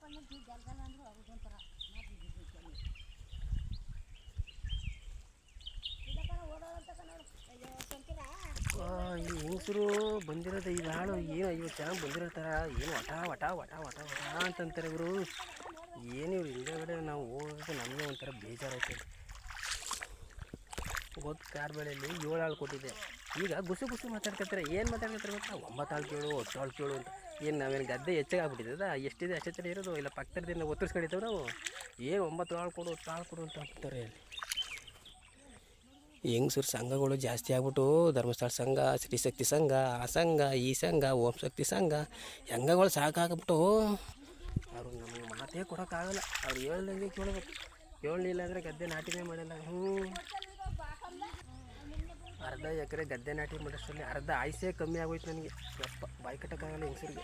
ಈ ಹೆಂಗಸರು ಬಂದಿರೋದು ಈಗ ಹಾಳು ಏನು 50 ಜನ ಬಂದಿರ್ತಾರ. ಏನು ವಟ ವಟ ವಟ ವಟ ವಟ ಅಂತಂತಾರೆ ಇವರು. ಏನು ಇವ್ರು ಹಿಂದೆಗಡೆ ನಾವು ಹೋಗೋದಕ್ಕೆ ನಮಗೆ ಒಂಥರ ಬೇಜಾರಾಯ್ತದೆ. ಗೊತ್ತು ಕಾರ್ಬೇಳೆಯಲ್ಲಿ 7 ಆಳು ಕೊಟ್ಟಿದ್ದೆ. ಈಗ ಗುಸು ಗುಸು ಮಾತಾಡ್ತಿರ್ತಾರೆ. ಏನು ಮಾತಾಡ್ತಿರ್ತಾರೆ ಗೊತ್ತಾ? 9 ಆಳು ಕೇಳು 10 ಆಳು ಕೇಳು ಅಂತ. ಏನು ನಾವೇನು ಗದ್ದೆ ಹೆಚ್ಚಾಗಿ ಆಗ್ಬಿಟ್ಟಿದ್ದದ? ಎಷ್ಟಿದೆ ಅಷ್ಟೇ ಥರ ಇರೋದು. ಇಲ್ಲ ಪಕ್ಕದಿಂದ ಒತ್ತರಿಸ್ಕೊಂಡಿದ್ದೇವೆ ನಾವು. ಏನು 9 ಆಳು ಕೊಡು 10 ಆಳು ಕೊಡು ಅಂತ ಅಂತಾರೆ. ಹೆಂಗಸರು ಸಂಘಗಳು ಜಾಸ್ತಿ ಆಗ್ಬಿಟ್ಟು ಧರ್ಮಸ್ಥಳ ಸಂಘ, ಶ್ರೀಶಕ್ತಿ ಸಂಘ, ಆ ಸಂಘ, ಈ ಸಂಘ, ಓಂ ಶಕ್ತಿ ಸಂಘ, ಸಂಘಗಳು ಸಾಕಾಗ್ಬಿಟ್ಟು ಅವರು ನಮಗೆ ಮಾತೇ ಕೊಡೋಕ್ಕಾಗಲ್ಲ. ಅವ್ರು ಹೇಳ್ದಂಗೆ ಕೇಳಬೇಕು. ಕೇಳಲಿಲ್ಲ ಅಂದರೆ ಗದ್ದೆ ನಾಟಿನೇ ಮಾಡಲ್ಲ. ಅರ್ಧ ಎಕರೆ ಗದ್ದೆ ನಾಟಿ ಮಾಡೋಷ್ಟರಲ್ಲಿ ಅರ್ಧ ಆಯ್ಸೇ ಕಮ್ಮಿ ಆಗೋಯ್ತು ನನಗೆ. ಯಪ್ಪ ಬಾಯಿ ಕಟ್ಟೋಕ್ಕಾಗಲ್ಲ ಹೆಂಗಸರಿಗೆ.